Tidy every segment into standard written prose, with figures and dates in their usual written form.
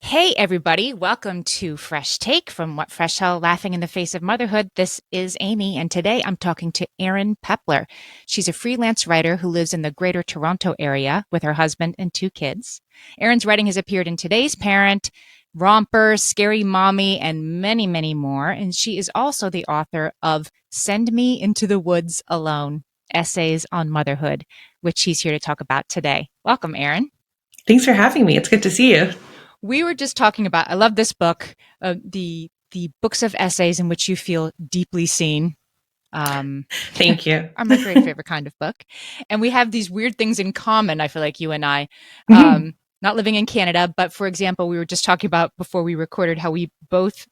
Hey, everybody. Welcome to Fresh Take from What Fresh Hell Laughing in the Face of Motherhood. This is Amy, and today I'm talking to Erin Pepler. She's a freelance writer who lives in the Greater Toronto area with her husband and two kids. Erin's writing has appeared in Today's Parent, Romper, Scary Mommy, and many, many more. And she is also the author of Send Me Into the Woods Alone, Essays on Motherhood, which she's here to talk about today. Welcome, Erin. Thanks for having me. It's good to see you. We were just talking about, I love this book, the books of essays in which you feel deeply seen. Thank you. Are my very favorite kind of book. And we have these weird things in common, I feel like you and I, Mhm. not living in Canada, but for example, we were just talking about before we recorded how we both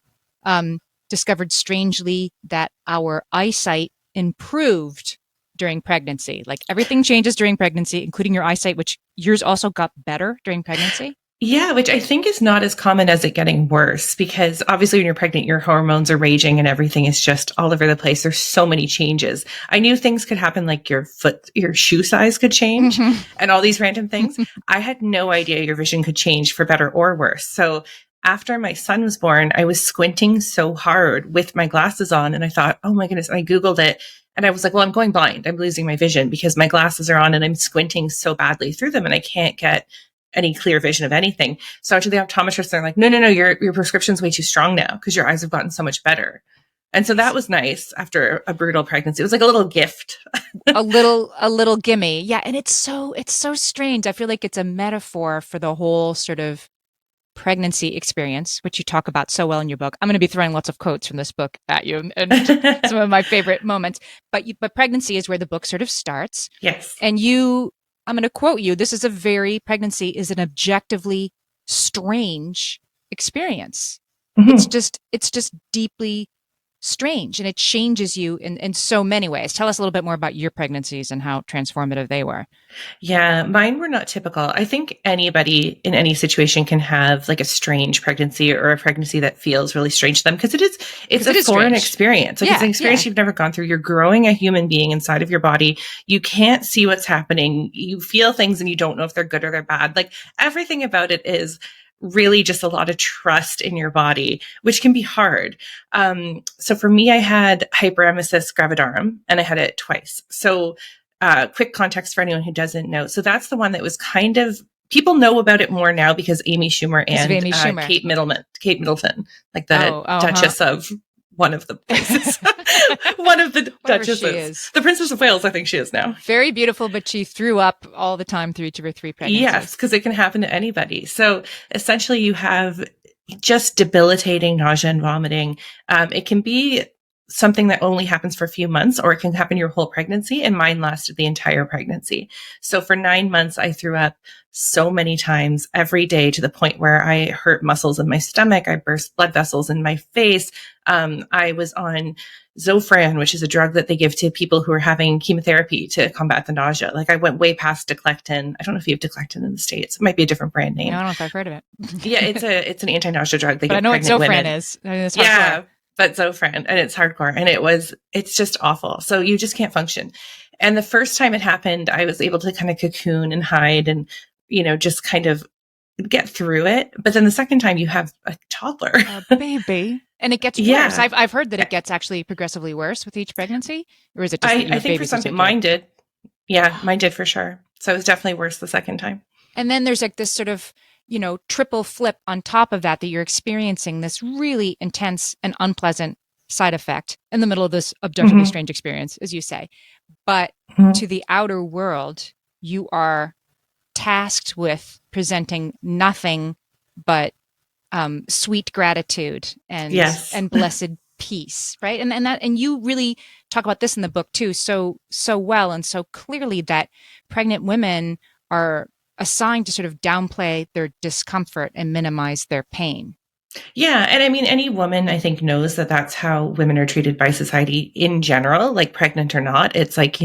discovered strangely that our eyesight improved during pregnancy. Like everything changes during pregnancy, including your eyesight, which yours also got better during pregnancy. Yeah, which I think is not as common as it getting worse because obviously when you're pregnant, your hormones are raging and everything is just all over the place. There's so many changes. I knew things could happen like your shoe size could change Mm-hmm. and all these random things. I had no idea your vision could change for better or worse. So after my son was born, I was squinting so hard with my glasses on and I thought, oh my goodness. And I Googled it and I was like, well, I'm going blind. I'm losing my vision because my glasses are on and I'm squinting so badly through them and I can't get any clear vision of anything. So to the optometrist, they're like, no, your prescription's way too strong now because your eyes have gotten so much better. And so that was nice after a brutal pregnancy. It was like a little gift. A little gimme. Yeah, and it's so strange. I feel like it's a metaphor for the whole sort of pregnancy experience, which you talk about so well in your book. I'm going to be throwing lots of quotes from this book at you and some of my favorite moments. But pregnancy is where the book sort of starts. Yes. And I'm going to quote you. Pregnancy is an objectively strange experience. Mhm. It's just deeply strange and it changes you in so many ways. Tell us a little bit more about your pregnancies and how transformative they were. Yeah, mine were not typical. I think anybody in any situation can have like a strange pregnancy or a pregnancy that feels really strange to them because it's Because a it is foreign strange. experience. Like it's an Yeah, yeah. experience you've never gone through. You're growing a human being inside of your body. You can't see what's happening. You feel things and you don't know if they're good or they're bad. Like everything about it is really just a lot of trust in your body, which can be hard. So for me, I had hyperemesis gravidarum and I had it twice. So quick context for anyone who doesn't know. So that's the one that was kind of people know about it more now because Amy Schumer Because of and Amy Schumer. Kate Middleton, like the Oh, Duchess of one of the places, one of the whatever she Duchesses, is. the Princess of Wales. I think she is now. Very beautiful, but she threw up all the time through each of her three Yes, pregnancies. because it can happen to anybody. So essentially, you have just debilitating nausea and vomiting. It can be something that only happens for a few months, or it can happen your whole pregnancy. And mine lasted the entire pregnancy. So for 9 months, I threw up so many times every day to the point where I hurt muscles in my stomach. I burst blood vessels in my face. I was on Zofran, which is a drug that they give to people who are having chemotherapy to combat the nausea. Like I went way past Declectin. I don't know if you have Declectin in the States. It might be a different brand I name. don't know if I've heard of Yeah, it. it's an anti-nausea drug they But I give know what pregnant Zofran women. is. I mean, it's hardcore. Yeah, but Zofran and it's hardcore and it's just awful. So you just can't function. And the first time it happened, I was able to kind of cocoon and hide and, just kind of get through it. But then the second time you have a toddler. Baby. And it gets worse. Yeah. I've heard that it gets actually progressively worse with each pregnancy. Or is it just that I your think for baby's so some people, sick? mine did. Yeah, mine did for sure. So it was definitely worse the second time. And then there's like this sort of, triple flip on top of that you're experiencing this really intense and unpleasant side effect in the middle of this objectively Mm-hmm. strange experience, as you say. But Mm-hmm. to the outer world, you are tasked with presenting nothing but sweet gratitude Yes. and blessed peace, right? And you really talk about this in the book too, so well and so clearly that pregnant women are assigned to sort of downplay their discomfort and minimize their pain. Yeah. And I mean, any woman I think knows that that's how women are treated by society in general, like pregnant or not. It's like,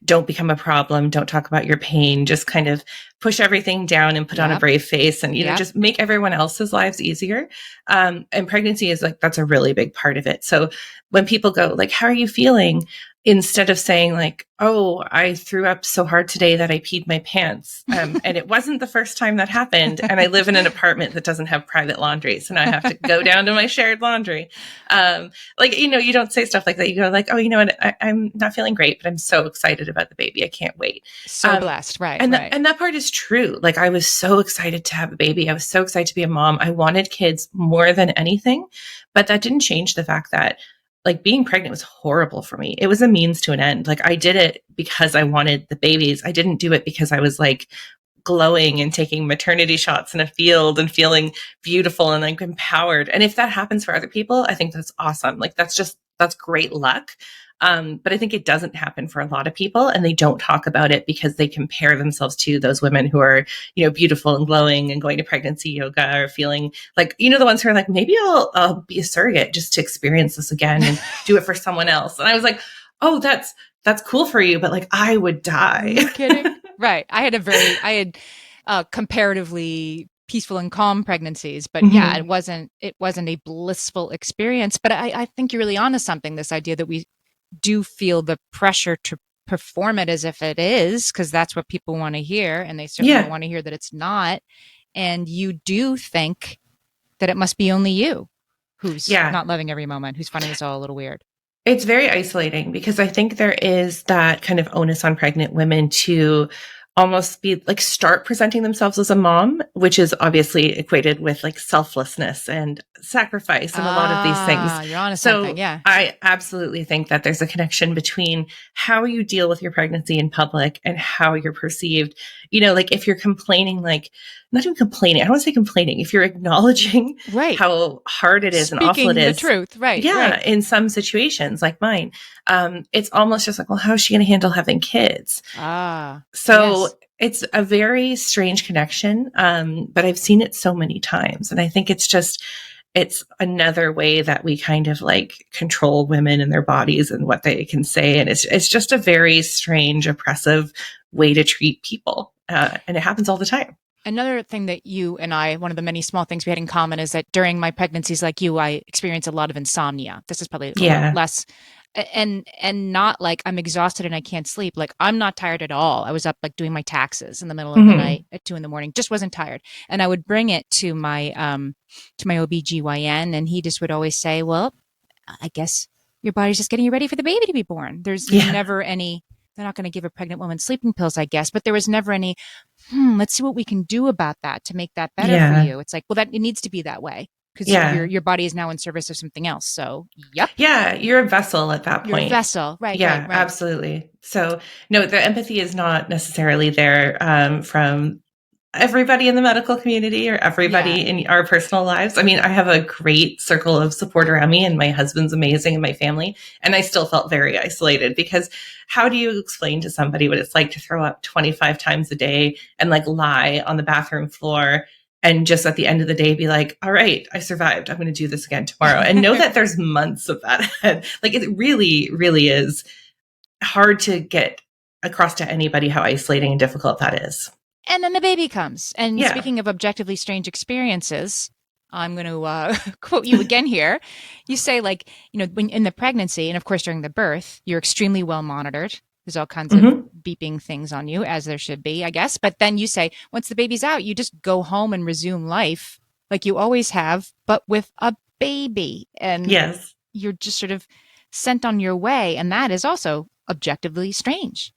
don't become a problem. Don't talk about your pain. Just kind of push everything down and put on a brave face and, Yep. just make everyone else's lives easier. And pregnancy is like, that's a really big part of it. So when people go like, how are you feeling? Instead of saying like, oh, I threw up so hard today that I peed my pants. And it wasn't the first time that happened. And I live in an apartment that doesn't have private laundry. So now I have to go down to my shared laundry. You don't say stuff like that. You go like, oh, you know what? I'm not feeling great, but I'm so excited about the baby. I can't wait. So blessed. Right. And right. and that part is true. Like I was so excited to have a baby. I was so excited to be a mom. I wanted kids more than anything, but that didn't change the fact that like being pregnant was horrible for me. It was a means to an end. Like I did it because I wanted the babies. I didn't do it because I was like glowing and taking maternity shots in a field and feeling beautiful and like empowered. And if that happens for other people, I think that's awesome. Like that's great luck. But I think it doesn't happen for a lot of people, and they don't talk about it because they compare themselves to those women who are, beautiful and glowing and going to pregnancy yoga or feeling like, the ones who are like, maybe I'll be a surrogate just to experience this again and do it for someone else. And I was like, oh, that's cool for you, but like I would die. Are you kidding? Right. I had comparatively peaceful and calm pregnancies, but yeah, it wasn't a blissful experience. But I think you're really onto something. This idea that we do feel the pressure to perform it as if it is, because that's what people want to hear, and they certainly don't want to hear that it's not. And you do think that it must be only you who's not loving every moment, who's finding this all a little weird. It's very isolating because I think there is that kind of onus on pregnant women to almost be like start presenting themselves as a mom, which is obviously equated with like selflessness and sacrifice and a lot of these things. You're on something, yeah. I absolutely think that there's a connection between how you deal with your pregnancy in public and how you're perceived. Like if you're complaining, like not even complaining, I don't want to say complaining. If you're acknowledging how hard it is and awful it is. The truth, right. Yeah. Right. In some situations like mine, it's almost just like, well, how is she going to handle having kids? It's a very strange connection. But I've seen it so many times. And I think it's another way that we kind of like control women and their bodies and what they can say. And it's just a very strange, oppressive way to treat people. And it happens all the time. Another thing that you and I, one of the many small things we had in common is that during my pregnancies like you, I experienced a lot of insomnia. This is probably a little less, and not like I'm exhausted and I can't sleep. Like I'm not tired at all. I was up like doing my taxes in the middle of the night at 2 a.m, just wasn't tired. And I would bring it to my OBGYN, and he just would always say, well, I guess your body's just getting you ready for the baby to be born. There's never any, they're not going to give a pregnant woman sleeping pills, I guess, but there was never any, let's see what we can do about that to make that better for you. It's like, well, that it needs to be that way because your body is now in service of something else. So, yep. Yeah, you're a vessel at that point. You're a vessel, right? Yeah, right. Absolutely. So, no, the empathy is not necessarily there from everybody in the medical community or everybody in our personal lives. I mean, I have a great circle of support around me, and my husband's amazing and my family. And I still felt very isolated because how do you explain to somebody what it's like to throw up 25 times a day and like lie on the bathroom floor and just at the end of the day be like, all right, I survived. I'm going to do this again tomorrow. And know that there's months of that ahead. Like it really, really is hard to get across to anybody how isolating and difficult that is. And then the baby comes. And speaking of objectively strange experiences, I'm going to quote you again here. You say like, when in the pregnancy, and of course during the birth, you're extremely well monitored. There's all kinds of beeping things on you, as there should be, I guess. But then you say, once the baby's out, you just go home and resume life like you always have, but with a baby. And you're just sort of sent on your way. And that is also objectively strange.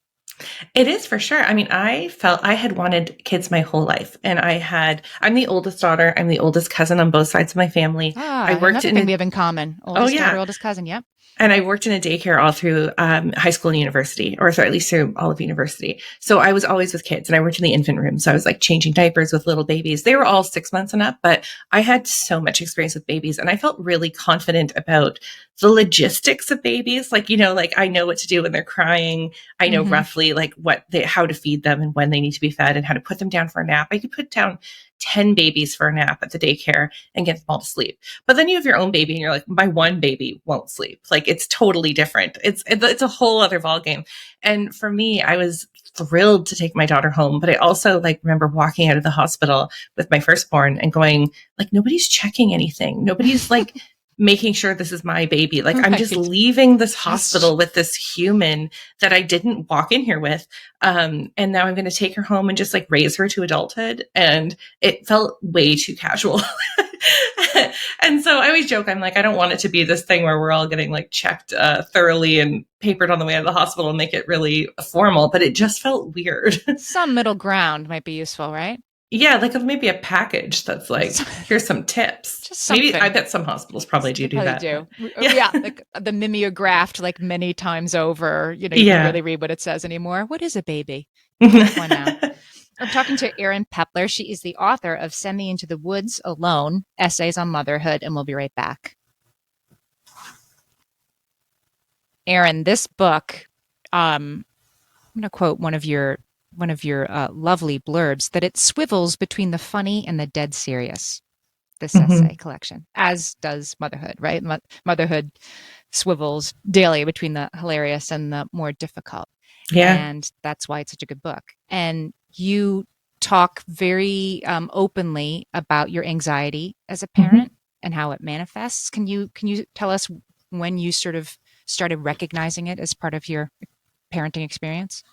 It is for sure. I mean, I felt I had wanted kids my whole life, and I'm the oldest daughter. I'm the oldest cousin on both sides of my family. I worked in we have in common. Oldest daughter, oldest cousin. Yep. And I worked in a daycare all through high school and university, or at least through all of university. So I was always with kids, and I worked in the infant room. So I was like changing diapers with little babies. They were all 6 months and up, but I had so much experience with babies, and I felt really confident about the logistics of babies. Like, like I know what to do when they're crying. I know roughly exactly like how to feed them and when they need to be fed and how to put them down for a nap. I could put down 10 babies for a nap at the daycare and get them all to sleep. But then you have your own baby and you're like, my one baby won't sleep. Like, it's totally different. It's a whole other ballgame. And for me, I was thrilled to take my daughter home, but I also like remember walking out of the hospital with my firstborn and going like, nobody's checking anything. Nobody's like making sure this is my baby. Like, I'm just leaving this hospital with this human that I didn't walk in here with. And now I'm going to take her home and just like raise her to adulthood. And it felt way too casual. And so I always joke, I'm like, I don't want it to be this thing where we're all getting like checked thoroughly and papered on the way out of the hospital and make it really formal, but it just felt weird. Some middle ground might be useful, right? Yeah, like maybe a package that's like, here's some tips. Just maybe I bet some hospitals probably do that. Yeah, like the mimeographed like many times over. You don't really read what it says anymore. What is a baby? One now. I'm talking to Erin Pepler. She is the author of Send Me Into the Woods Alone, Essays on Motherhood, and we'll be right back. Erin, this book, I'm going to quote one of your lovely blurbs, that it swivels between the funny and the dead serious, this essay collection, as does Motherhood, right? Motherhood swivels daily between the hilarious and the more difficult. Yeah. And that's why it's such a good book. And you talk very openly about your anxiety as a parent and how it manifests. Can you tell us when you sort of started recognizing it as part of your parenting experience?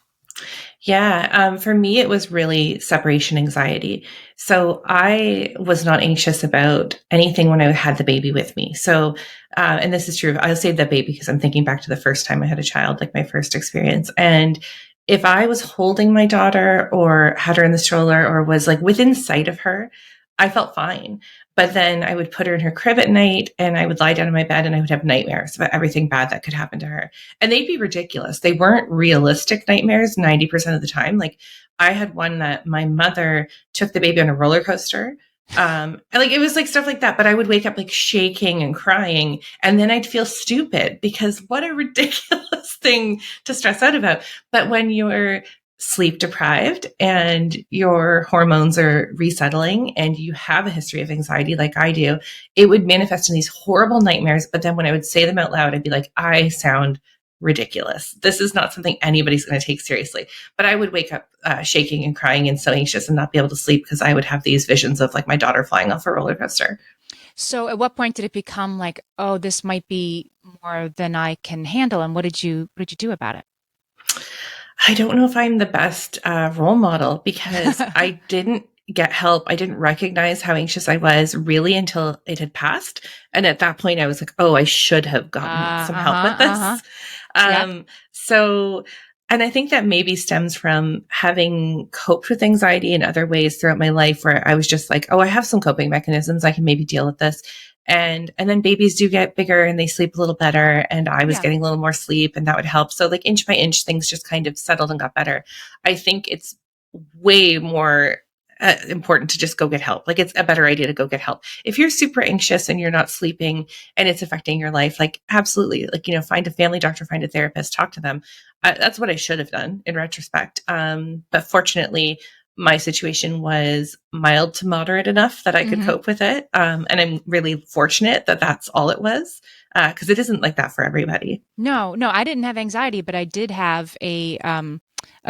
Yeah. For me, it was really separation anxiety. So I was not anxious about anything when I had the baby with me. So, and this is true. I'll say the baby because I'm thinking back to the first time I had a child, like my first experience. And if I was holding my daughter or had her in the stroller or was like within sight of her, I felt fine. But then I would put her in her crib at night and I would lie down in my bed and I would have nightmares about everything bad that could happen to her. And they'd be ridiculous. They weren't realistic nightmares 90% of the time. Like, I had one that my mother took the baby on a roller coaster. Like, it was like stuff like that. But I would wake up like shaking and crying. And then I'd feel stupid because what a ridiculous thing to stress out about. But when you're sleep deprived and your hormones are resettling and you have a history of anxiety like I do, it would manifest in these horrible nightmares. But then when I would say them out loud, I'd be like, I sound ridiculous. This is not something anybody's going to take seriously. But I would wake up shaking and crying and so anxious and not be able to sleep because I would have these visions of like my daughter flying off a roller coaster. So at what point did it become like, oh, this might be more than I can handle? And what did you do about it? I don't know if I'm the best role model because I didn't get help. I didn't recognize how anxious I was really until it had passed. And at that point I was like, oh, I should have gotten some help with this. So, and I think that maybe stems from having coped with anxiety in other ways throughout my life where I was just like, oh, I have some coping mechanisms. I can maybe deal with this. And then babies do get bigger and they sleep a little better. And I was getting a little more sleep and that would help. So like inch by inch, things just kind of settled and got better. I think it's way more important to just go get help. Like, it's a better idea to go get help. If you're super anxious and you're not sleeping and it's affecting your life, like absolutely, like, find a family doctor, find a therapist, talk to them. That's what I should have done in retrospect. But fortunately, my situation was mild to moderate enough that I could cope with it. And I'm really fortunate that that's all it was, because it isn't like that for everybody. No, I didn't have anxiety, but I did have a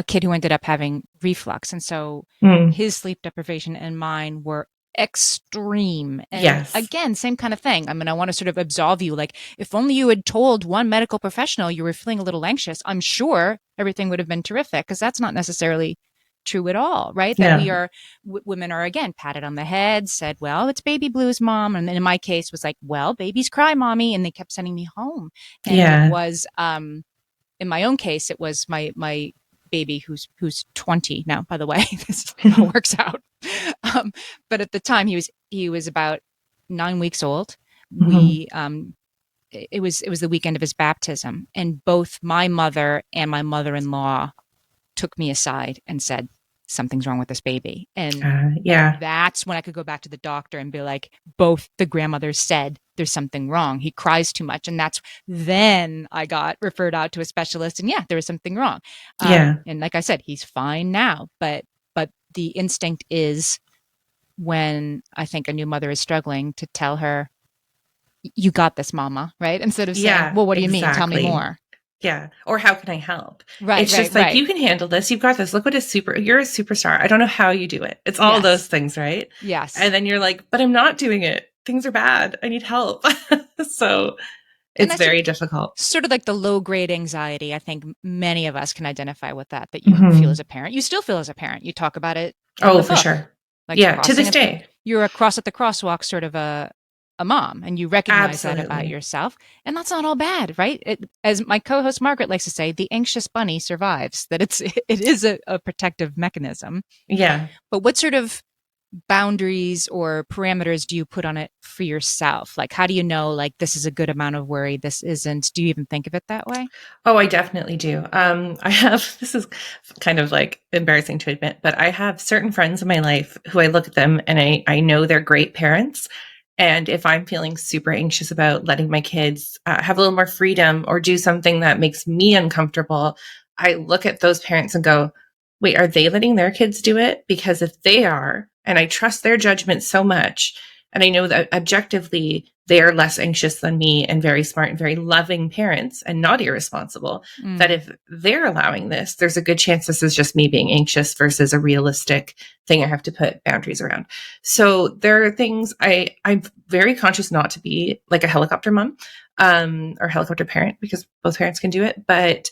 kid who ended up having reflux. And so his sleep deprivation and mine were extreme. And again, same kind of thing. I mean, I want to sort of absolve you. Like, if only you had told one medical professional you were feeling a little anxious, I'm sure everything would have been terrific, because that's not necessarily true at all, right? That we are, women are, again, patted on the head, said, well, it's baby blues, mom. And then in my case was like, well, babies cry, mommy. And they kept sending me home. And it was, in my own case, it was my baby who's 20 now, by the way. This all works out. But at the time he was about 9 weeks old. We it was the weekend of his baptism, and both my mother and my mother-in-law took me aside and said, something's wrong with this baby. And Yeah. that's when I could go back to the doctor and be like, both the grandmothers said there's something wrong. He cries too much. And that's then I got referred out to a specialist, and yeah, there was something wrong. Yeah. And like I said, he's fine now, but the instinct is, when I think a new mother is struggling, to tell her, you got this, mama, right? Instead of saying, Yeah, well, what do you mean? Tell me exactly. more. Yeah. Or how can I help? Right, It's right, just like, right. you can handle this. You've got this. Look what you're a superstar. I don't know how you do it. It's all those Yes. things, right? Yes. And then you're like, but I'm not doing it. Things are bad. I need help. So And it's that's very difficult. sort of like the low grade anxiety. I think many of us can identify with that you feel as Hmm. a parent. You still feel as a parent. You talk about it in Oh, the for book, sure. like Yeah. To this day. you're a cross at the crosswalk sort of a mom, and you recognize that about Absolutely. yourself. And that's not all bad, right? As my co-host Margaret likes to say, the anxious bunny survives, that it is a protective mechanism. Yeah. But what sort of boundaries or parameters do you put on it for yourself? Like, how do you know, like, this is a good amount of worry, this isn't? Do you even think of it that way? Oh, I definitely do. I have, this is kind of like embarrassing to admit, but I have certain friends in my life who I look at them and I know they're great parents. And if I'm feeling super anxious about letting my kids have a little more freedom or do something that makes me uncomfortable, I look at those parents and go, wait, are they letting their kids do it? Because if they are, and I trust their judgment so much, and I know that objectively they are less anxious than me and very smart and very loving parents and not irresponsible, that Mm. if they're allowing this, there's a good chance this is just me being anxious versus a realistic thing I have to put boundaries around. So there are things I'm very conscious not to be like a helicopter mom, or helicopter parent, because both parents can do it. But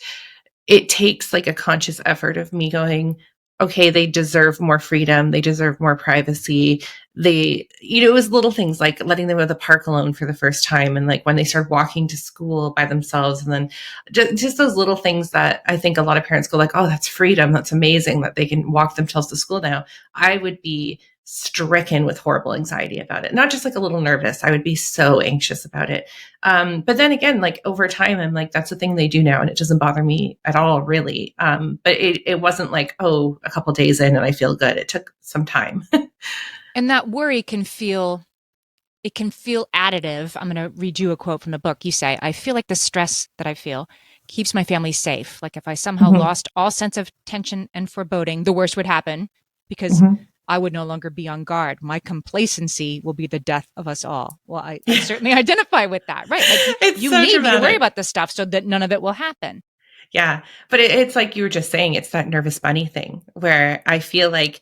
it takes like a conscious effort of me going, okay, they deserve more freedom. They deserve more privacy. It was little things like letting them go to the park alone for the first time. And like when they start walking to school by themselves, and then just those little things that I think a lot of parents go like, oh, that's freedom. That's amazing that they can walk themselves to school now. I would be stricken with horrible anxiety about it. Not just like a little nervous. I would be so anxious about it. But then again, like over time, I'm like, that's the thing they do now, and it doesn't bother me at all, really. But it wasn't like, oh, a couple days in and I feel good. It took some time. And that worry can feel additive. I'm going to read you a quote from the book. You say, I feel like the stress that I feel keeps my family safe. Like if I somehow Mhm, lost all sense of tension and foreboding, the worst would happen, because mhm. I would no longer be on guard. My complacency will be the death of us all. Well, I certainly identify with that, right? Like It's you so need me to worry dramatic. about this stuff so that none of it will happen. Yeah. But it's like you were just saying, it's that nervous bunny thing where I feel like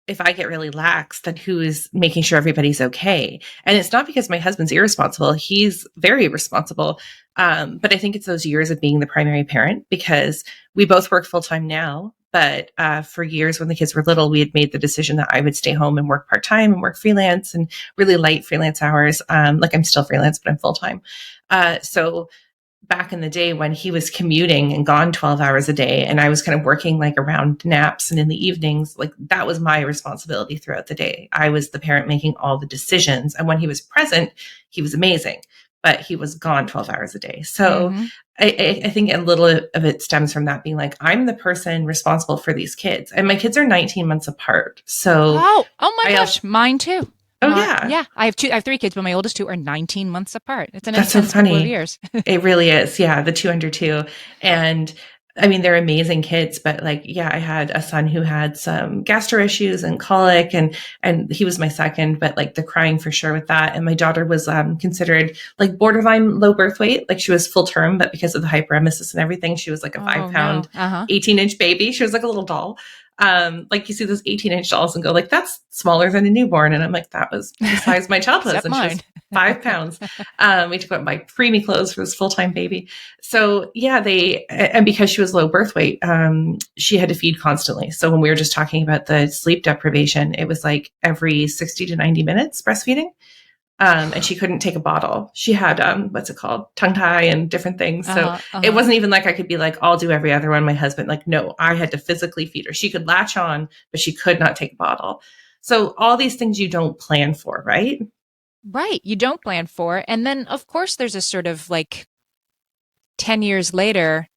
if I get really lax, then who is making sure everybody's okay? And it's not because my husband's irresponsible. He's very responsible. But I think it's those years of being the primary parent, because we both work full time now. But for years when the kids were little, we had made the decision that I would stay home and work part time and work freelance and really light freelance hours. Like I'm still freelance, but I'm full time. So back in the day when he was commuting and gone 12 hours a day and I was kind of working like around naps and in the evenings, like that was my responsibility throughout the day. I was the parent making all the decisions. And when he was present, he was amazing, but he was gone 12 hours a day. So Mm-hmm. I think a little of it stems from that being like, I'm the person responsible for these kids. And my kids are 19 months apart. So Oh my I also, gosh, mine too. oh yeah, Yeah, I have three kids, but my oldest two are 19 months apart. It's an that's so intense couple of funny. years. It really is. Yeah, the two under two. And I mean, they're amazing kids, but like, yeah, I had a son who had some gastro issues and colic, and he was my second, but like the crying for sure with that. And my daughter was considered like borderline low birth weight. Like she was full term, but because of the hyperemesis and everything, she was like a five Oh no. pound, Uh-huh. 18-inch baby. She was like a little doll. Like you see those 18-inch dolls and go like, that's smaller than a newborn. And I'm like, that was the size my child was. Except And she mine. was 5 pounds. We took out my preemie clothes for this full-time baby. So yeah, and because she was low birth weight, she had to feed constantly. So when we were just talking about the sleep deprivation, it was like every 60 to 90 minutes breastfeeding. And she couldn't take a bottle. She had, what's it called? Tongue tie and different things. So Uh-huh. it Uh-huh. wasn't even like I could be like, I'll do every other one. My husband, like, no, I had to physically feed her. She could latch on, but she could not take a bottle. So all these things you don't plan for, right? Right. You don't plan for. And then of course there's a sort of like 10 years later,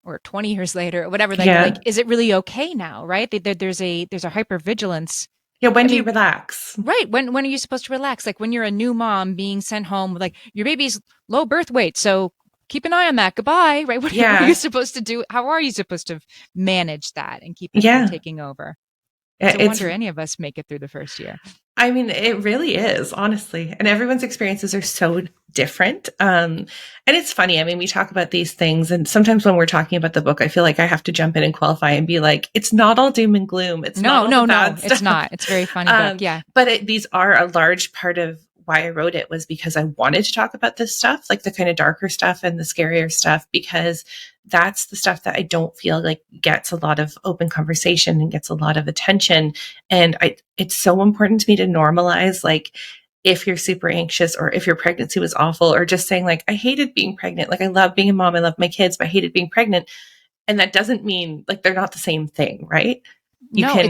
or 20 years later or whatever, like Yeah. is it really okay now, right? There's a hypervigilance. Yeah. When I do you mean, relax? right. When are you supposed to relax? Like when you're a new mom being sent home with like your baby's low birth weight, so keep an eye on that. Goodbye. Right. What are you Yeah. supposed to do? How are you supposed to manage that and keep it from Yeah. taking over? It's a It's, wonder any of us make it through the first year. I mean, it really is, honestly. And everyone's experiences are so different. And it's funny. I mean, we talk about these things, and sometimes when we're talking about the book, I feel like I have to jump in and qualify and be like, it's not all doom and gloom. It's not No, all the no, bad no, stuff. it's not. It's a very funny book. Yeah. But these are a large part of why I wrote it, was because I wanted to talk about this stuff, like the kind of darker stuff and the scarier stuff, because that's the stuff that I don't feel like gets a lot of open conversation and gets a lot of attention. And it's so important to me to normalize, like, if you're super anxious or if your pregnancy was awful, or just saying like, I hated being pregnant. Like, I love being a mom. I love my kids, but I hated being pregnant. And that doesn't mean like they're not the same thing, right? You No, can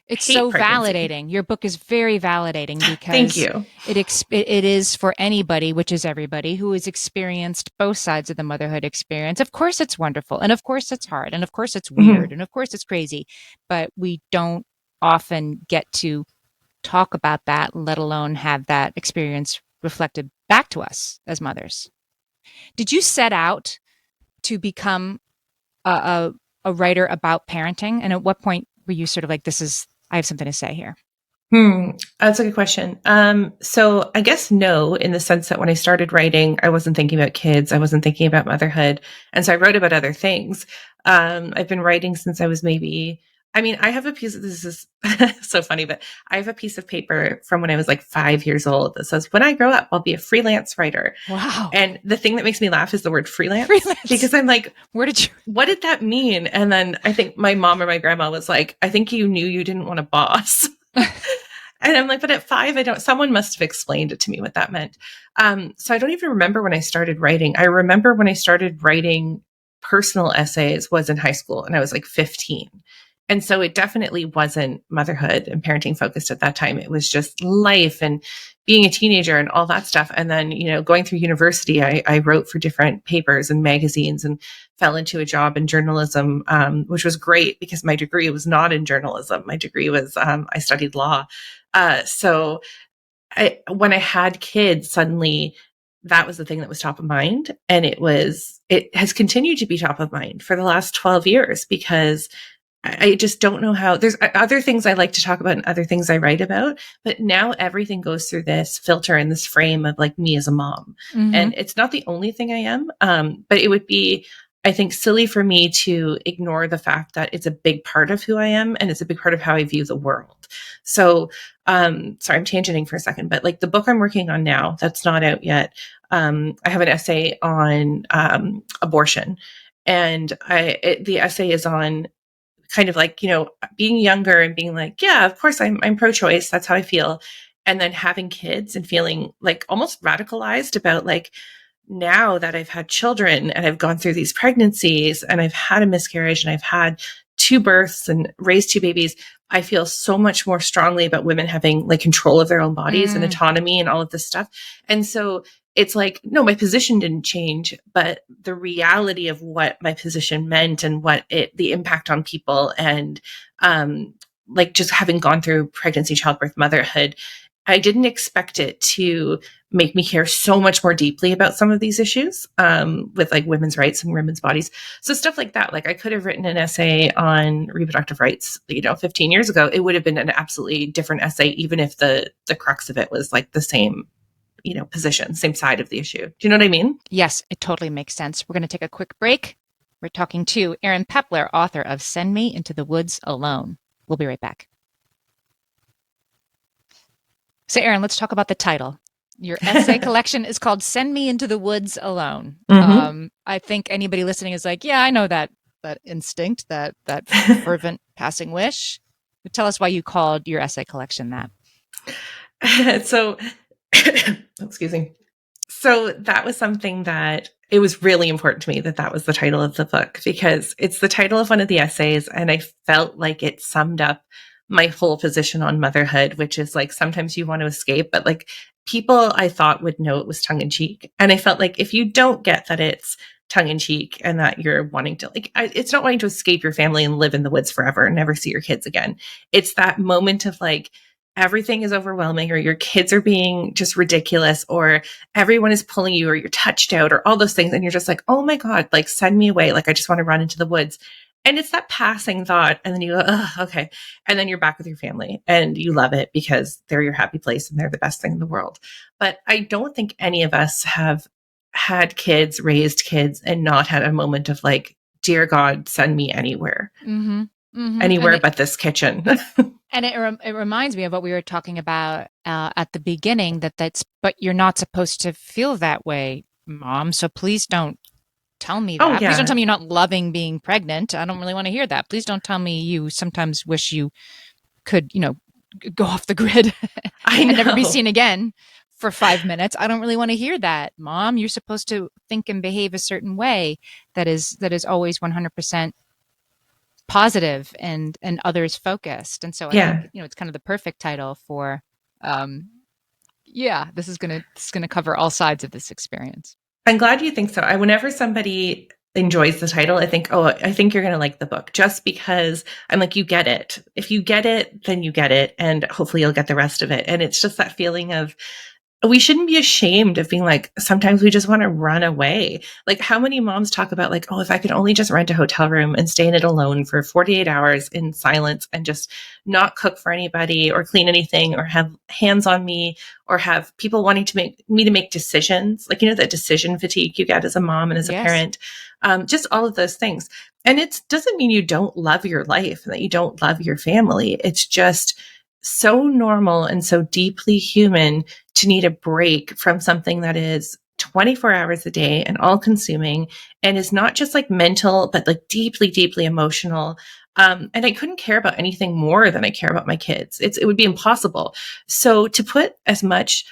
it's hate so pregnancy. validating. Your book is very validating Thank because you. it is for anybody, which is everybody who has experienced both sides of the motherhood experience. Of course it's wonderful, and of course it's hard, and of course it's weird, Mhm. and of course it's crazy, but we don't often get to talk about that, let alone have that experience reflected back to us as mothers. Did you set out to become a, a writer about parenting? And at what point were you sort of like, I have something to say here? That's a good question. So I guess no, in the sense that when I started writing, I wasn't thinking about kids. I wasn't thinking about motherhood. And so I wrote about other things. I've been writing since I was maybe, I mean, I have a piece of, this is so funny, but I have a piece of paper from when I was like 5 years old that says, when I grow up, I'll be a freelance writer. Wow. And the thing that makes me laugh is the word freelance, Freelance. because I'm like, Where did you? what did that mean? And then I think my mom or my grandma was like, I think you knew you didn't want a boss. And I'm like, but at 5, someone must have explained it to me what that meant. So I don't even remember when I started writing. I remember when I started writing personal essays was in high school, and I was like 15. And so it definitely wasn't motherhood and parenting focused at that time. It was just life and being a teenager and all that stuff. And then, going through university, I wrote for different papers and magazines and fell into a job in journalism, which was great because my degree was not in journalism. My degree was, I studied law. So when I had kids, suddenly that was the thing that was top of mind. And it has continued to be top of mind for the last 12 years, because I just don't know how. There's other things I like to talk about and other things I write about, but now everything goes through this filter and this frame of like me as a mom. Mm-hmm. And it's not the only thing I am. But it would be, I think, silly for me to ignore the fact that it's a big part of who I am, and it's a big part of how I view the world. So, sorry, I'm tangenting for a second, but like the book I'm working on now, that's not out yet. I have an essay on abortion, and the essay is on kind of like, being younger and being like, yeah, of course I'm pro-choice. That's how I feel. And then having kids and feeling like almost radicalized about like, now that I've had children and I've gone through these pregnancies and I've had a miscarriage and I've had 2 births and raised 2 babies, I feel so much more strongly about women having like control of their own bodies and autonomy and all of this stuff. And so it's like, no, my position didn't change, but the reality of what my position meant and the impact on people, and like just having gone through pregnancy, childbirth, motherhood, I didn't expect it to make me care so much more deeply about some of these issues, with like women's rights and women's bodies. So stuff like that. Like I could have written an essay on reproductive rights, 15 years ago. It would have been an absolutely different essay, even if the crux of it was like the same, position, same side of the issue. Do you know what I mean? Yes, it totally makes sense. We're going to take a quick break. We're talking to Erin Pepler, author of Send Me Into the Woods Alone. We'll be right back. So, Erin, let's talk about the title. Your essay collection is called Send Me Into the Woods Alone. Mm-hmm. I think anybody listening is like, yeah, I know that instinct, that fervent passing wish. But tell us why you called your essay collection that. So, excuse me. So that was something that it was really important to me that was the title of the book, because it's the title of one of the essays. And I felt like it summed up my whole position on motherhood, which is like, sometimes you want to escape, but like people I thought would know it was tongue in cheek. And I felt like if you don't get that it's tongue in cheek and that you're wanting to it's not wanting to escape your family and live in the woods forever and never see your kids again. It's that moment of like, everything is overwhelming, or your kids are being just ridiculous, or everyone is pulling you, or you're touched out, or all those things. And you're just like, oh my God, like send me away. Like, I just want to run into the woods. And it's that passing thought. And then you go, oh, okay. And then you're back with your family and you love it because they're your happy place and they're the best thing in the world. But I don't think any of us have had kids, raised kids, and not had a moment of like, dear God, send me anywhere, anywhere but this kitchen. And it reminds me of what we were talking about at the beginning, but you're not supposed to feel that way, Mom. So please don't tell me that. Oh, yeah. Please don't tell me you're not loving being pregnant. I don't really want to hear that. Please don't tell me you sometimes wish you could, go off the grid and never be seen again for 5 minutes. I don't really want to hear that, Mom. You're supposed to think and behave a certain way that is always 100% positive and others focused. And so I think, it's kind of the perfect title for, this is going to cover all sides of this experience. I'm glad you think so. Whenever somebody enjoys the title, I think you're going to like the book, just because I'm like, you get it. If you get it, then you get it. And hopefully you'll get the rest of it. And it's just that feeling of, we shouldn't be ashamed of being like, sometimes we just want to run away. Like, how many moms talk about like, oh, if I could only just rent a hotel room and stay in it alone for 48 hours in silence and just not cook for anybody or clean anything or have hands on me or have people wanting to make decisions. Like, that decision fatigue you get as a mom and as a parent, just all of those things. And it doesn't mean you don't love your life and that you don't love your family. It's just so normal and so deeply human to need a break from something that is 24 hours a day and all consuming and is not just like mental, but like deeply, deeply emotional. And I couldn't care about anything more than I care about my kids. It would be impossible. So to put as much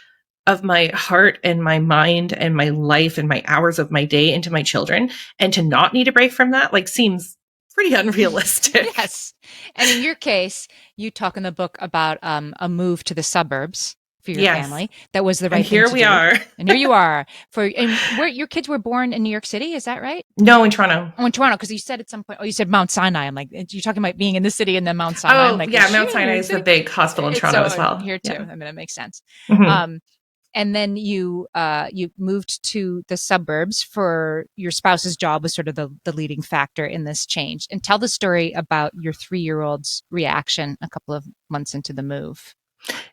of my heart and my mind and my life and my hours of my day into my children and to not need a break from that, like, seems pretty unrealistic. Yes. And in your case, you talk in the book about a move to the suburbs for your family. That was the right thing to do. And here we are. And here you are. Where your kids were born in New York City, is that right? No, in Toronto. Oh, in Toronto, because you said at some point, you said Mount Sinai. I'm like, you're talking about being in the city and then Mount Sinai. Oh, I'm like, Mount Sinai is the big hospital in Toronto as well. Here too. I mean, it makes sense. Mm-hmm. And then you moved to the suburbs for your spouse's job was sort of the leading factor in this change. And tell the story about your 3-year-old's reaction a couple of months into the move.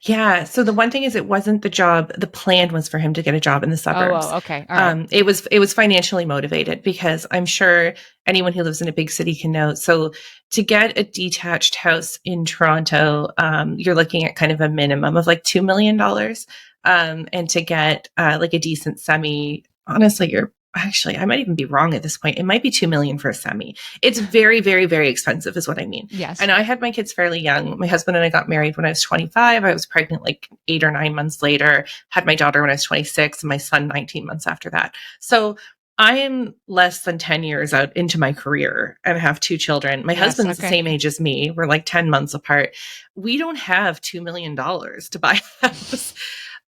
Yeah. So the one thing is, it wasn't the job. The plan was for him to get a job in the suburbs. Oh, okay. All right. It was financially motivated, because I'm sure anyone who lives in a big city can know. So to get a detached house in Toronto, you're looking at kind of a minimum of like $2 million. And to get like a decent semi, honestly, I might even be wrong at this point. It might be $2 million for a semi. It's very, very, very expensive is what I mean. Yes. And I had my kids fairly young. My husband and I got married when I was 25. I was pregnant like 8 or 9 months later, had my daughter when I was 26 and my son 19 months after that. So I am less than 10 years out into my career and have 2 children. My husband's the same age as me. We're like 10 months apart. We don't have $2 million to buy a house.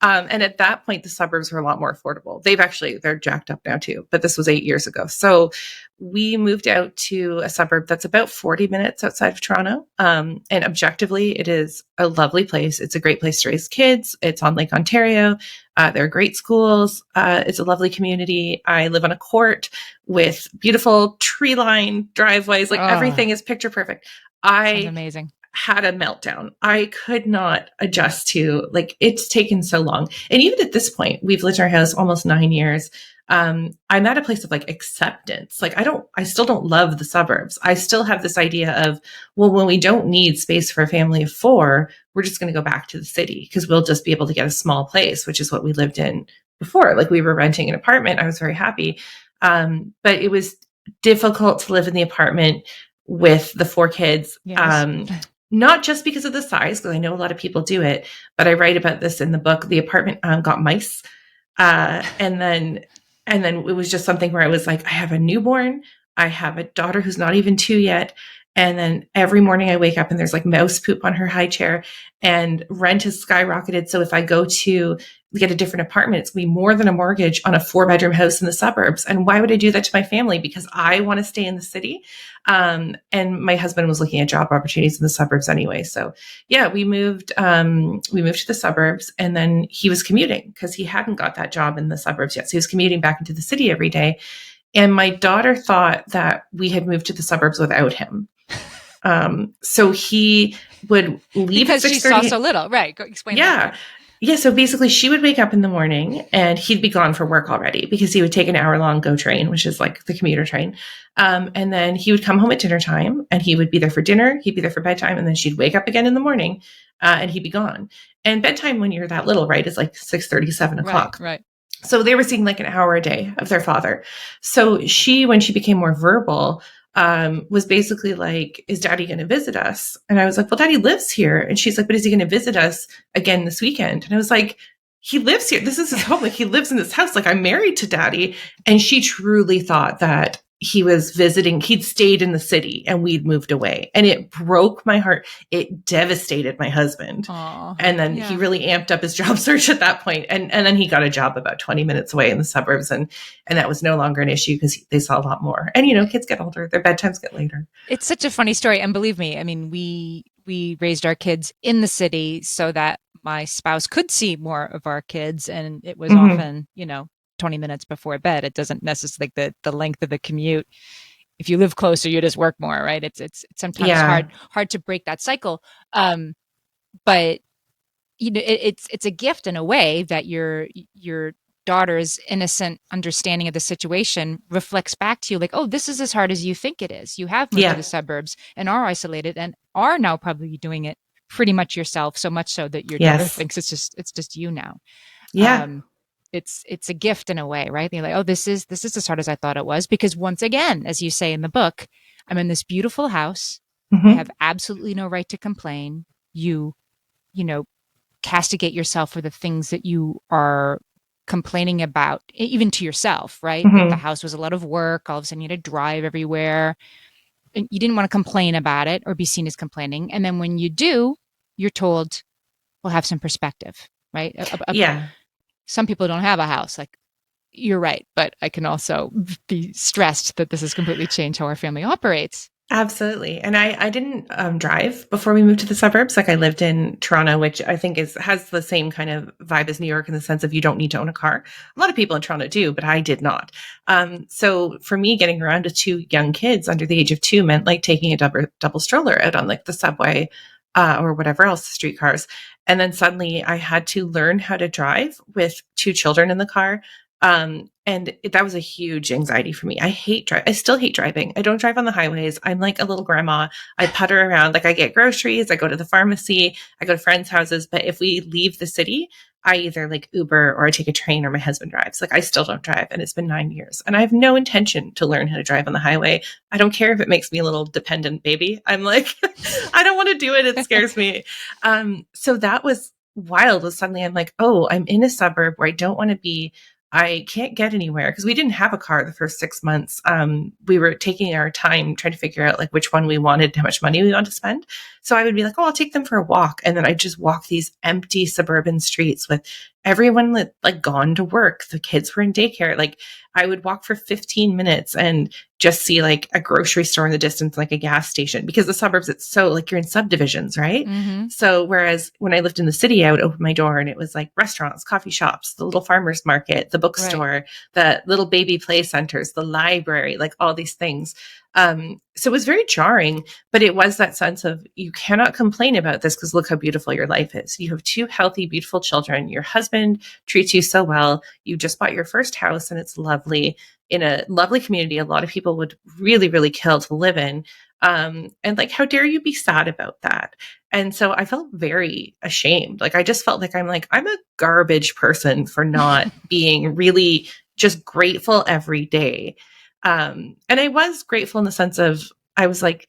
And at that point, the suburbs were a lot more affordable. They're jacked up now too, but this was 8 years ago. So we moved out to a suburb that's about 40 minutes outside of Toronto. And objectively, it is a lovely place. It's a great place to raise kids. It's on Lake Ontario. There are great schools. It's a lovely community. I live on a court with beautiful tree-lined driveways. Like, everything is picture perfect. Sounds amazing. Had a meltdown. I could not adjust to, like, it's taken so long. And even at this point, we've lived in our house almost 9 years. I'm at a place of like acceptance. Like, I still don't love the suburbs. I still have this idea of, well, when we don't need space for a family of 4, we're just going to go back to the city because we'll just be able to get a small place, which is what we lived in before. Like, we were renting an apartment. I was very happy. But it was difficult to live in the apartment with the 4 kids. Yes. Not just because of the size, because I know a lot of people do it, but I write about this in the book. The apartment got mice. And then it was just something where I was like, I have a newborn. I have a daughter who's not even 2 yet. And then every morning I wake up and there's like mouse poop on her high chair, and rent has skyrocketed. So if I go to get a different apartment, it's going to be more than a mortgage on a 4-bedroom house in the suburbs. And why would I do that to my family? Because I want to stay in the city. And my husband was looking at job opportunities in the suburbs anyway. So yeah, we moved to the suburbs, and then he was commuting because he hadn't got that job in the suburbs yet. So he was commuting back into the city every day. And my daughter thought that we had moved to the suburbs without him. So he would leave because at she saw 6:30. so little, right? Go explain that Yeah. part. Yeah. So basically, she would wake up in the morning and he'd be gone for work already because he would take an hour-long GO train, which is like the commuter train. And then he would come home at dinner time and he would be there for dinner. He'd be there for bedtime. And then she'd wake up again in the morning and he'd be gone. And bedtime when you're that little, right, is like 6:30, 7 o'clock. Right. So they were seeing like an hour a day of their father. So she, when she became more verbal, was basically like, is daddy going to visit us? And I was like, well, daddy lives here. And she's like, but is he going to visit us again this weekend? And I was like, he lives here. This is his home. Like he lives in this house. Like I'm married to daddy. And she truly thought that he was visiting. He'd stayed in the city and we'd moved away. And it broke my heart. It devastated my husband. Aww, and then he really amped up his job search at that point. And then he got a job about 20 minutes away in the suburbs. And that was no longer an issue because they saw a lot more. And, you know, kids get older, their bedtimes get later. It's such a funny story. And believe me, I mean, we raised our kids in the city so that my spouse could see more of our kids. And it was often, 20 minutes before bed. It doesn't necessarily like the length of the commute. If you live closer, you just work more, right? It's sometimes hard to break that cycle. But it's a gift in a way that your daughter's innocent understanding of the situation reflects back to you like, oh, this is as hard as you think it is. You have moved to the suburbs and are isolated and are now probably doing it pretty much yourself, so much so that your daughter thinks it's just you now. Yeah. It's a gift in a way, right? They're like, oh, this is as hard as I thought it was. Because once again, as you say in the book, I'm in this beautiful house. I have absolutely no right to complain. You castigate yourself for the things that you are complaining about, even to yourself, right? That the house was a lot of work. All of a sudden you had to drive everywhere. And you didn't want to complain about it or be seen as complaining. And then when you do, you're told, well, have some perspective, right? Some people don't have a house. Like, you're right. But I can also be stressed that this has completely changed how our family operates. Absolutely. And I didn't drive before we moved to the suburbs. Like I lived in Toronto, which I think has the same kind of vibe as New York in the sense of you don't need to own a car. A lot of people in Toronto do, but I did not. So for me, getting around to 2 young kids under the age of 2 meant like taking a double stroller out on like the subway or whatever else, streetcars. And then suddenly I had to learn how to drive with 2 children in the car. And that was a huge anxiety for me. I still hate driving. I don't drive on the highways. I'm like a little grandma. I putter around. Like I get groceries. I go to the pharmacy. I go to friends' houses. But if we leave the city, I either like Uber or I take a train or my husband drives. Like I still don't drive. And it's been 9 years and I have no intention to learn how to drive on the highway. I don't care if it makes me a little dependent baby. I'm like, I don't want to do it. It scares me. So that was wild. Suddenly I'm like, oh, I'm in a suburb where I don't want to be. I can't get anywhere because we didn't have a car the first 6 months. We were taking our time trying to figure out like which one we wanted, how much money we wanted to spend. So I would be like, oh, I'll take them for a walk. And then I'd just walk these empty suburban streets with everyone like gone to work. The kids were in daycare. Like I would walk for 15 minutes and just see like a grocery store in the distance, like a gas station, because the suburbs, it's so like you're in subdivisions, right? So whereas when I lived in the city, I would open my door and it was like restaurants, coffee shops, the little farmer's market, the bookstore, the little baby play centers, the library, like all these things. So it was very jarring, but it was that sense of you cannot complain about this because look how beautiful your life is. You have 2 healthy, beautiful children. Your husband treats you so well. You just bought your first house and it's lovely in a lovely community. A lot of people would really, really kill to live in. And like, how dare you be sad about that? And so I felt very ashamed. Like, I just felt like I'm a garbage person for not being really just grateful every day. And I was grateful in the sense of, I was like,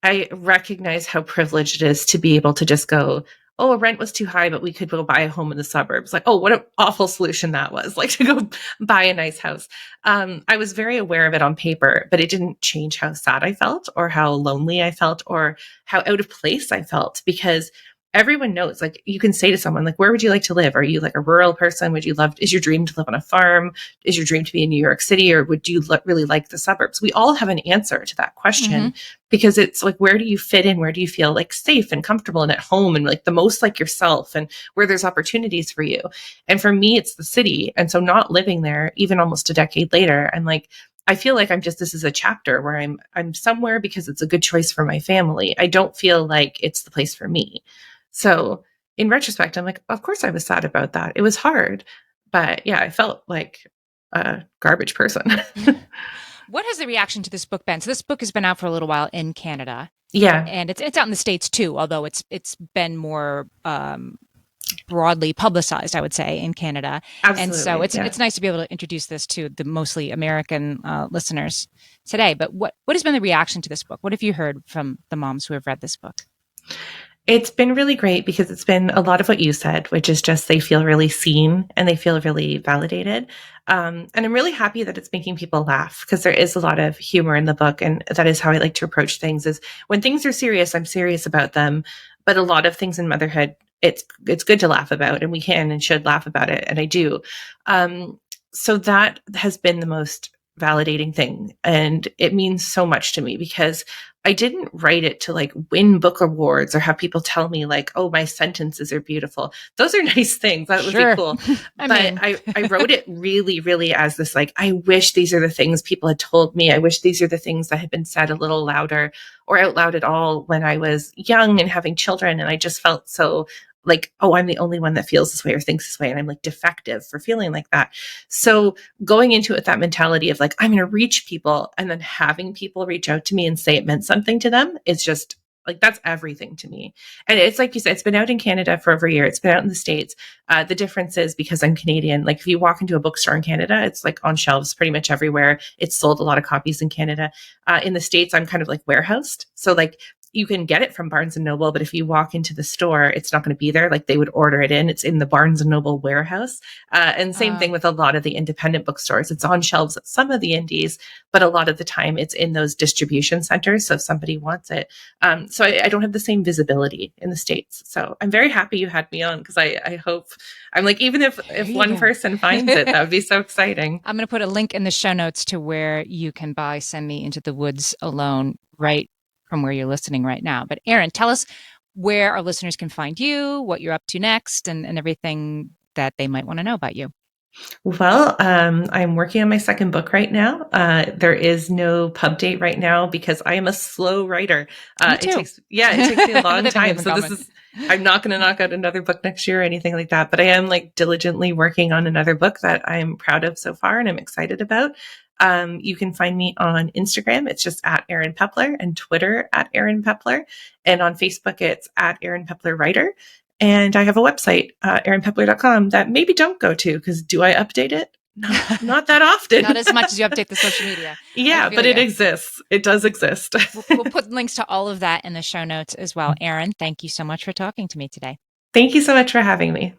I recognize how privileged it is to be able to just go, oh, rent was too high, but we could go buy a home in the suburbs. Like, oh, what an awful solution that was, like to go buy a nice house. I was very aware of it on paper, but it didn't change how sad I felt or how lonely I felt or how out of place I felt, because everyone knows, like, you can say to someone, like, where would you like to live? Are you like a rural person? Would you love, is your dream to live on a farm? Is your dream to be in New York City? Or would you really like the suburbs? We all have an answer to that question, because it's like, where do you fit in? Where do you feel like safe and comfortable and at home and like the most like yourself, and where there's opportunities for you? And for me, it's the city. And so not living there, even almost a decade later, I'm like, I feel like this is a chapter where I'm somewhere because it's a good choice for my family. I don't feel like it's the place for me. So in retrospect, I'm like, of course I was sad about that. It was hard, but yeah, I felt like a garbage person. What has the reaction to this book been? So this book has been out for a little while in Canada. Yeah. And it's out in the States too, although it's been more broadly publicized, I would say, in Canada. Absolutely. And so it's nice to be able to introduce this to the mostly American listeners today. But what has been the reaction to this book? What have you heard from the moms who have read this book? It's been really great because it's been a lot of what you said, which is just they feel really seen and they feel really validated. And I'm really happy that it's making people laugh, because there is a lot of humor in the book. And that is how I like to approach things, is when things are serious, I'm serious about them. But a lot of things in motherhood, it's good to laugh about, and we can and should laugh about it. And I do. So that has been the most validating thing. And it means so much to me, because I didn't write it to like win book awards or have people tell me like, oh, my sentences are beautiful. Those are nice things. That would be cool. I wrote it really, really as this, like, I wish these are the things people had told me. I wish these are the things that had been said a little louder or out loud at all when I was young and having children. And I just felt so like, oh, I'm the only one that feels this way or thinks this way. And I'm like defective for feeling like that. So going into it with that mentality of like, I'm going to reach people, and then having people reach out to me and say it meant something to them, is just like, that's everything to me. And it's like you said, it's been out in Canada for over a year. It's been out in the States. The difference is, because I'm Canadian, like if you walk into a bookstore in Canada, it's like on shelves pretty much everywhere. It's sold a lot of copies in Canada. In the States, I'm kind of like warehoused. So like, you can get it from Barnes and Noble, but if you walk into the store, it's not going to be there. Like they would order it in. It's in the Barnes and Noble warehouse. And same thing with a lot of the independent bookstores. It's on shelves at some of the indies, but a lot of the time it's in those distribution centers. So if somebody wants it. So I don't have the same visibility in the States. So I'm very happy you had me on, because I hope, I'm like, even if one person finds it, that would be so exciting. I'm going to put a link in the show notes to where you can buy Send Me Into the Woods Alone right from where you're listening right now. But Erin, tell us where our listeners can find you, what you're up to next, and everything that they might want to know about you. Well, I'm working on my second book right now. There is no pub date right now because I am a slow writer. Me too. It takes me a long time. So I'm not going to knock out another book next year or anything like that, but I am like diligently working on another book that I'm proud of so far and I'm excited about. You can find me on Instagram. It's just at Erin Pepler, and Twitter at Erin Pepler. And on Facebook, it's at Erin Pepler Writer. And I have a website, erinpepler.com, that maybe don't go to, because do I update it? Not that often. Not as much as you update the social media. Yeah, but it exists. It does exist. We'll put links to all of that in the show notes as well. Erin, thank you so much for talking to me today. Thank you so much for having me.